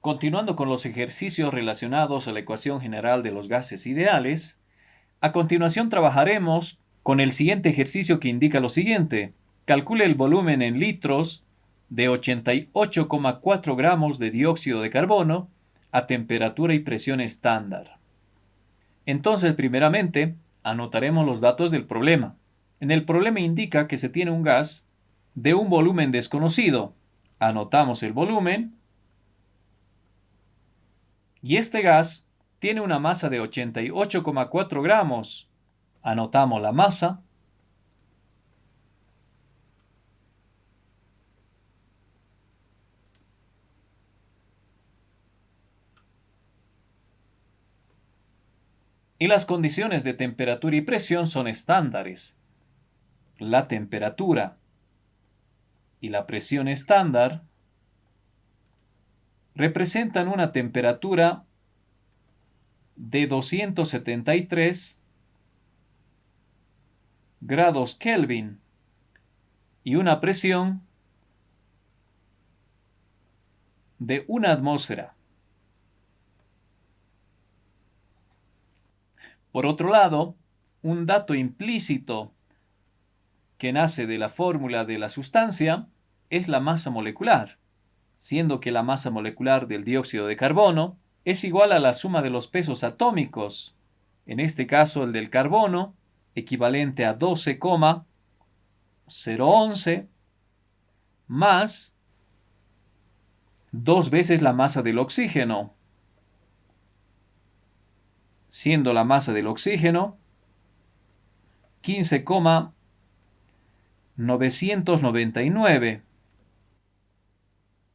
Continuando con los ejercicios relacionados a la ecuación general de los gases ideales, a continuación trabajaremos con el siguiente ejercicio que indica lo siguiente. Calcule el volumen en litros de 88,4 gramos de dióxido de carbono a temperatura y presión estándar. Entonces, primeramente, anotaremos los datos del problema. En el problema indica que se tiene un gas de un volumen desconocido. Anotamos el volumen. Y este gas tiene una masa de 88,4 gramos. Anotamos la masa. Y las condiciones de temperatura y presión son estándares. La temperatura y la presión estándar representan una temperatura de 273 grados Kelvin y una presión de una atmósfera. Por otro lado, un dato implícito que nace de la fórmula de la sustancia es la masa molecular, siendo que la masa molecular del dióxido de carbono es igual a la suma de los pesos atómicos, en este caso el del carbono, equivalente a 12,011 más 2 veces la masa del oxígeno, siendo la masa del oxígeno 15,999,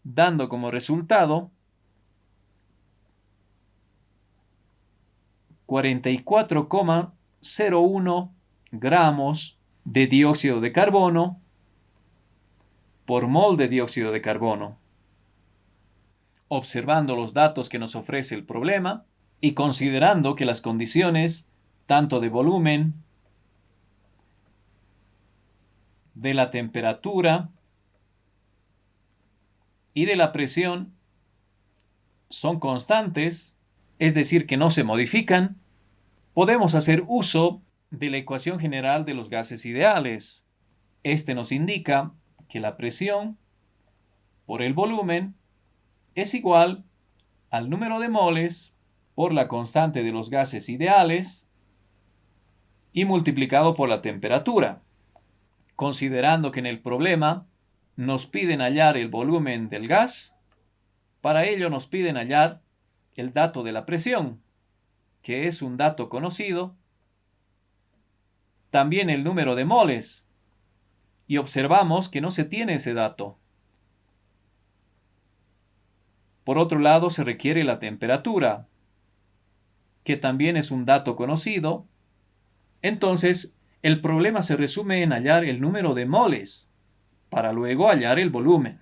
dando como resultado 44,01 gramos de dióxido de carbono por mol de dióxido de carbono. Observando los datos que nos ofrece el problema y considerando que las condiciones tanto de volumen, de la temperatura y de la presión son constantes, es decir, que no se modifican, podemos hacer uso de la ecuación general de los gases ideales. Este nos indica que la presión por el volumen es igual al número de moles por la constante de los gases ideales y multiplicado por la temperatura. Considerando que en el problema nos piden hallar el volumen del gas, para ello nos piden hallar el dato de la presión, que es un dato conocido, también el número de moles, y observamos que no se tiene ese dato. Por otro lado, se requiere la temperatura, que también es un dato conocido. Entonces, el problema se resume en hallar el número de moles, para luego hallar el volumen.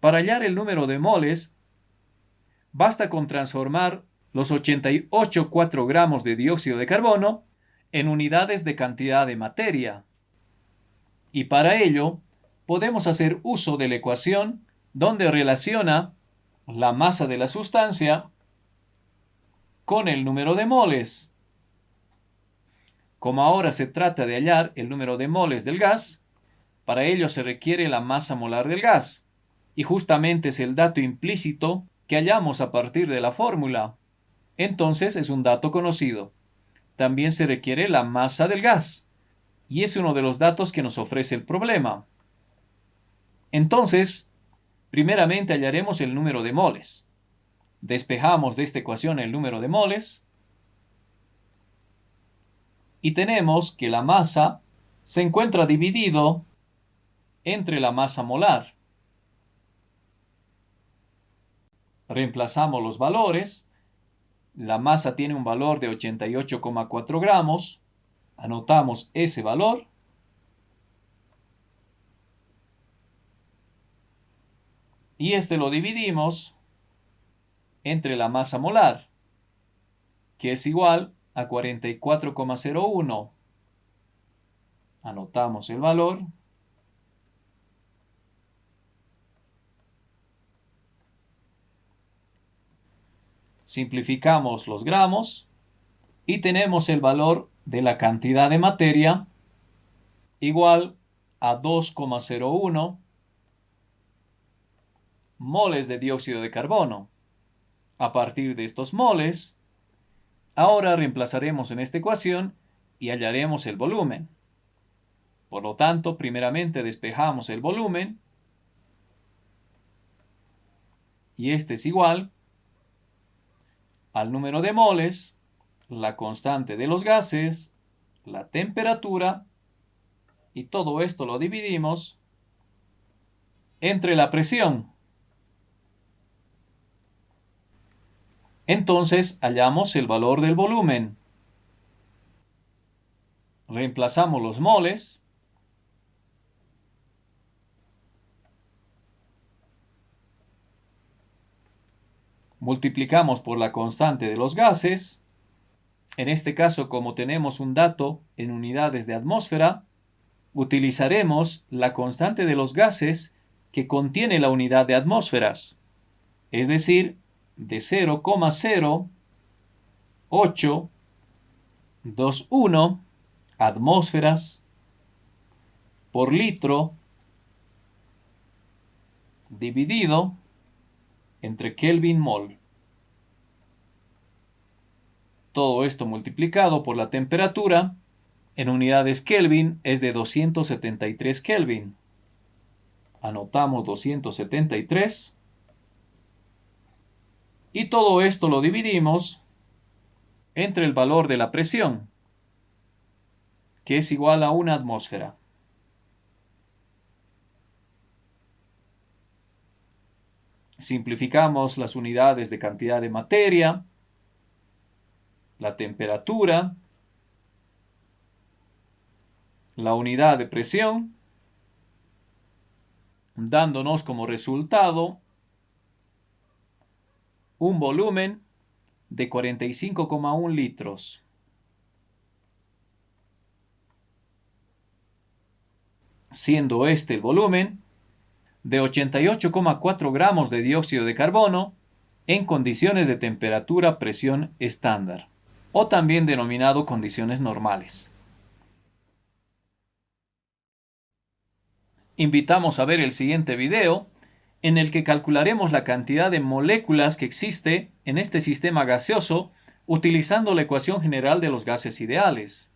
Para hallar el número de moles, basta con transformar los 88,4 gramos de dióxido de carbono en unidades de cantidad de materia. Y para ello, podemos hacer uso de la ecuación donde relaciona la masa de la sustancia con el número de moles. Como ahora se trata de hallar el número de moles del gas, para ello se requiere la masa molar del gas, y justamente es el dato implícito que hallamos a partir de la fórmula. Entonces es un dato conocido. También se requiere la masa del gas, y es uno de los datos que nos ofrece el problema. Entonces, primeramente hallaremos el número de moles. Despejamos de esta ecuación el número de moles y tenemos que la masa se encuentra dividido entre la masa molar. Reemplazamos los valores. La masa tiene un valor de 88,4 gramos. Anotamos ese valor. Y este lo dividimos entre la masa molar, que es igual a 44,01. Anotamos el valor. Simplificamos los gramos y tenemos el valor de la cantidad de materia igual a 2,01 moles de dióxido de carbono. A partir de estos moles, ahora reemplazaremos en esta ecuación y hallaremos el volumen. Por lo tanto, primeramente despejamos el volumen y este es igual al número de moles, la constante de los gases, la temperatura, y todo esto lo dividimos entre la presión. Entonces hallamos el valor del volumen. Reemplazamos los moles multiplicamos por la constante de los gases. En este caso, como tenemos un dato en unidades de atmósfera, utilizaremos la constante de los gases que contiene la unidad de atmósferas, es decir, de 0,0821 atmósferas por litro dividido entre Kelvin mol. Todo esto multiplicado por la temperatura en unidades Kelvin es de 273 Kelvin. Anotamos 273. Y todo esto lo dividimos entre el valor de la presión, que es igual a una atmósfera. Simplificamos las unidades de cantidad de materia, la temperatura, la unidad de presión, dándonos como resultado un volumen de 45,1 litros. Siendo este el volumen de 88,4 gramos de dióxido de carbono en condiciones de temperatura-presión estándar, o también denominado condiciones normales. Invitamos a ver el siguiente video, en el que calcularemos la cantidad de moléculas que existe en este sistema gaseoso utilizando la ecuación general de los gases ideales.